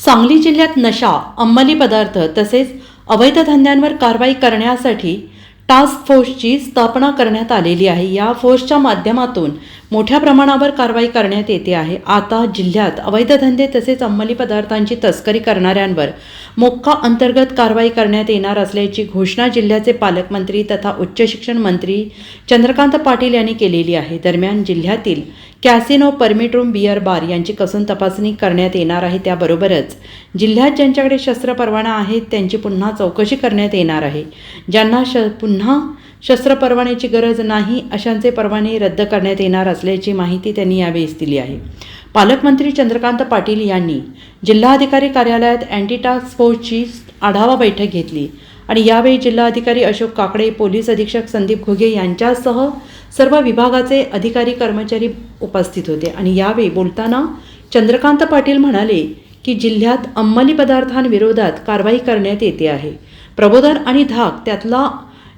सांगली जिल्ह्यात नशा, अंमली पदार्थ तसेच अवैध धंद्यांवर कारवाई करण्यासाठी टास्क फोर्सची स्थापना करण्यात आलेली आहे। या फोर्सच्या माध्यमातून मोठ्या प्रमाणावर कारवाई करण्यात येते आहे। आता जिल्ह्यात अवैध धंदे तसेच अंमली पदार्थांची तस्करी करणाऱ्यांवर मोक्का अंतर्गत कारवाई करण्यात येणार असल्याची घोषणा जिल्ह्याचे पालकमंत्री तथा उच्च शिक्षण मंत्री चंद्रकांत पाटील यांनी केलेली आहे। दरम्यान जिल्ह्यातील casino, permit room, beer bar यांची कसून तपासणी करण्यात येणार आहे। त्याबरोबरच जिल्ह्यात ज्यांच्याकडे शस्त्र परवाना आहेत त्यांची पुन्हा चौकशी करण्यात येणार आहे। ज्यांना पुन्हा शस्त्र परवान्याची गरज नाही अशांचे परवाने रद्द करण्यात येणार असल्याची माहिती त्यांनी यावेळी दिली आहे। पालकमंत्री चंद्रकांत पाटील यांनी जिल्हाधिकारी कार्यालयात अँटी टास्क फोर्सची आढावा बैठक घेतली आणि यावेळी जिल्हाधिकारी अशोक काकडे, पोलीस अधीक्षक संदीप घुगे यांच्यासह सर्व विभागाचे अधिकारी कर्मचारी उपस्थित होते। आणि यावेळी बोलताना चंद्रकांत पाटील म्हणाले की जिल्ह्यात अंमली पदार्थांविरोधात कारवाई करण्यात येते आहे। प्रबोधन आणि धाक त्यातला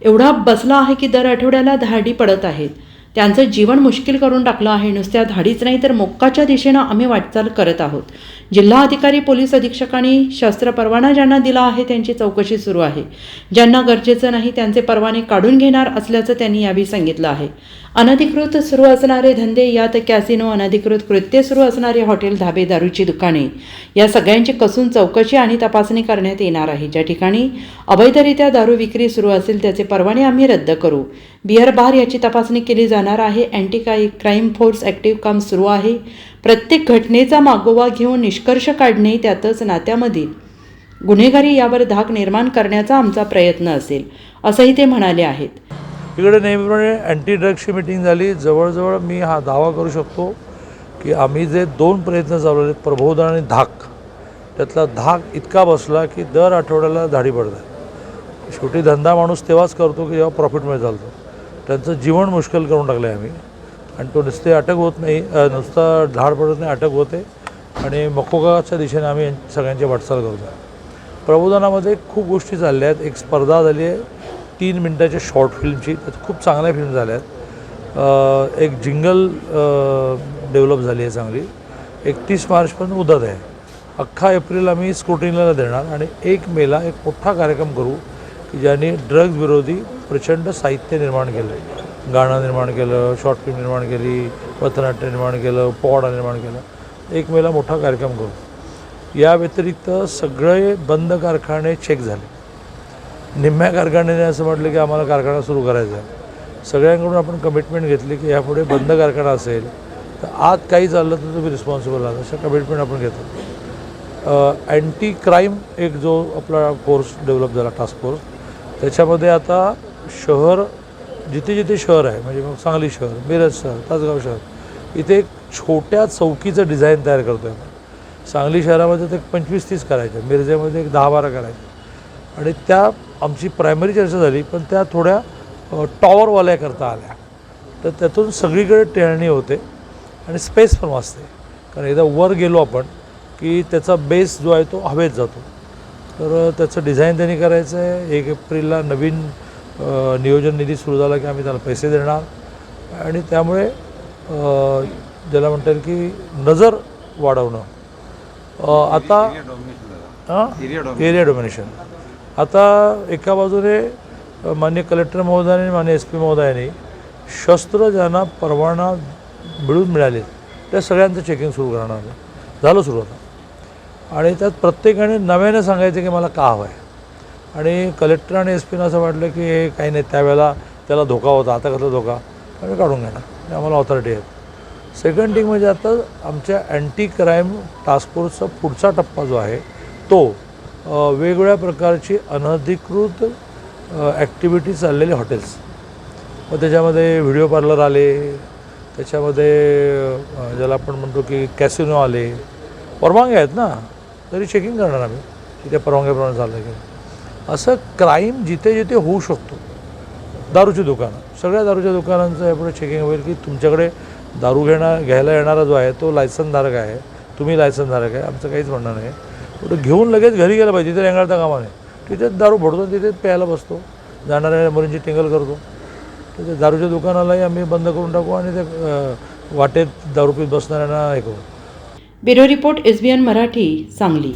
एवढा बसला आहे की दर आठवड्याला धाडी पडत आहेत। त्यांचं जीवन मुश्किल करून टाकलं आहे। नुसत्या धाडीच नाही तर मोक्काच्या दिशेनं आम्ही वाटचाल करत आहोत। जिल्हा अधिकारी, पोलीस अधीक्षकांनी शस्त्र परवाना ज्यांना दिला आहे त्यांची चौकशी सुरू आहे। ज्यांना गरजेचं नाही त्यांचे परवाने काढून घेणार असल्याचं त्यांनी यावेळी सांगितलं आहे। अनधिकृत सुरू असणारे धंदे, यात कॅसिनो, अनधिकृत कृत्ये सुरू असणारे हॉटेल, धाबे, दारूची दुकाने या सगळ्यांची कसून चौकशी आणि तपासणी करण्यात येणार आहे। ज्या ठिकाणी अवैधरित्या दारू विक्री सुरू असेल त्याचे परवाने आम्ही रद्द करू। बियर बार याची तपासणी केली जाणार आहे। अँटी क्राईम फोर्स ॲक्टिव्ह काम सुरू आहे। प्रत्येक घटनेचा मागोवा घेऊन निष्कर्ष काढणे, त्यातच नात्यामधील गुन्हेगारी यावर धाक निर्माण करण्याचा आमचा प्रयत्न असेल असंही ते म्हणाले आहेत। इकडे नेहमीप्रमाणे अँटी ड्रग्सची मीटिंग झाली। जवळजवळ मी हा दावा करू शकतो की आम्ही जे 2 प्रयत्न चालवले, प्रबोधन आणि धाक, त्यातला धाक इतका बसला की दर आठवड्याला धाडी पडतात। शेवटी धंदा माणूस तेव्हाच करतो की जेव्हा प्रॉफिटमध्ये चालतो। त्यांचं जीवन मुश्किल करून टाकलं आहे आम्ही आणि तो नुसते अटक होत नाही, नुसता धाड पडत नाही, अटक होते आणि मकोकाच्या दिशेने आम्ही सगळ्यांची वाटचाल करतो। प्रबोधनामध्ये खूप गोष्टी चालल्या आहेत। एक स्पर्धा झाली आहे 3 मिनिटाच्या शॉर्ट फिल्मची, त्यात खूप चांगल्या फिल्म झाल्या आहेत। एक जिंगल डेव्हलप झाली आहे चांगली। 31 मार्चपर्यंत मुदत आहे। अख्खा एप्रिल आम्ही स्क्रुटिनीला देणार आणि 1 मेला एक मोठा कार्यक्रम करू की ज्यांनी ड्रग्ज विरोधी प्रचंड साहित्य निर्माण केलं, गाणं निर्माण केलं, शॉर्ट फिल्म निर्माण केली, पथनाट्य निर्माण केलं, पोवाडा निर्माण केला। 1 मेला मोठा कार्यक्रम करू। या व्यतिरिक्त सगळे बंद कारखाने चेक झाले। निम्म्या कारखान्याने असं म्हटलं की आम्हाला कारखाना सुरू करायचा आहे। सगळ्यांकडून आपण कमिटमेंट घेतली की यापुढे बंद कारखाना असेल तर आत काही चाललं तर तुम्ही रिस्पॉन्सिबल आहात, अशा कमिटमेंट आपण घेतो। अँटी क्राईम एक जो आपला फोर्स डेव्हलप झाला, टास्क फोर्स, त्याच्यामध्ये आता शहर जिथे जिथे शहर आहे, म्हणजे मग सांगली शहर, मिरज शहर, तासगाव शहर, इथे एक छोट्या चौकीचं डिझाईन तयार करतो आहे। सांगली शहरामध्ये ते 25-30 करायचे, मिरजेमध्ये एक 10-12 करायचे आणि त्या आमची प्रायमरी चर्चा झाली, पण त्या थोड्या टॉवरवाल्या करता आल्या तर त्यातून सगळीकडे टेहळणी होते आणि स्पेस पण वाचते। कारण एकदा वर गेलो आपण की त्याचा बेस जो आहे तो हवेत जातो। तर त्याचं डिझाईन त्यांनी करायचं आहे। 1 एप्रिलला नवीन नियोजन निधी सुरू झाला की आम्ही त्याला पैसे देणार आणि त्यामुळे ज्याला म्हणतात की नजर वाढवणं, आता एरिया डोमिनेशन। आता एका बाजूने माननीय कलेक्टर महोदयाने, माननीय SP महोदयाने शस्त्र ज्यांना परवाना मिळाले त्या सगळ्यांचं चेकिंग सुरू करणार झालं सुरू होतं आणि त्यात प्रत्येकाने नव्याने सांगायचं की मला का हवं आहे। आणि कलेक्टर आणि SPनं असं वाटलं की हे काही नाही, त्यावेळेला त्याला धोका होता, आता कसला धोका, आम्ही काढून घेणार, आम्हाला ऑथॉरिटी आहे। सेकंड थिंग म्हणजे आता आमच्या अँटी क्राईम टास्क फोर्सचा पुढचा टप्पा जो आहे तो वेगवेगळ्या प्रकारची अनधिकृत ॲक्टिव्हिटी चाललेले हॉटेल्स, मग त्याच्यामध्ये व्हिडिओ पार्लर आले, त्याच्यामध्ये ज्याला आपण म्हणतो की कॅसिनो आले, परवानग्या आहेत ना, तरी चेकिंग करणार आम्ही की त्या परवानग्याप्रमाणे चाललं की असं क्राईम जिथे जिथे होऊ शकतो। दारूची दुकानं, सगळ्या दारूच्या दुकानांचं यापुढे चेकिंग होईल की तुमच्याकडे दारू घ्यायला येणारा जो आहे तो लायसनधारक आहे, तुम्ही लायसनधारक आहे, आमचं काहीच म्हणणं नाही। कुठं घेऊन लगेच घरी गेलं पाहिजे, तिथे रेंगाळता कामा नाही, तिथेच दारू भरतो, तिथेच प्यायला बसतो, जाणाऱ्या मुलींची टिंगल करतो। तर ते दारूच्या दुकानालाही आम्ही बंद करून टाकू आणि ते वाटेत दारू पीत बसणाऱ्यांना हे करू। Bureau report SBN Marathi, Sangli.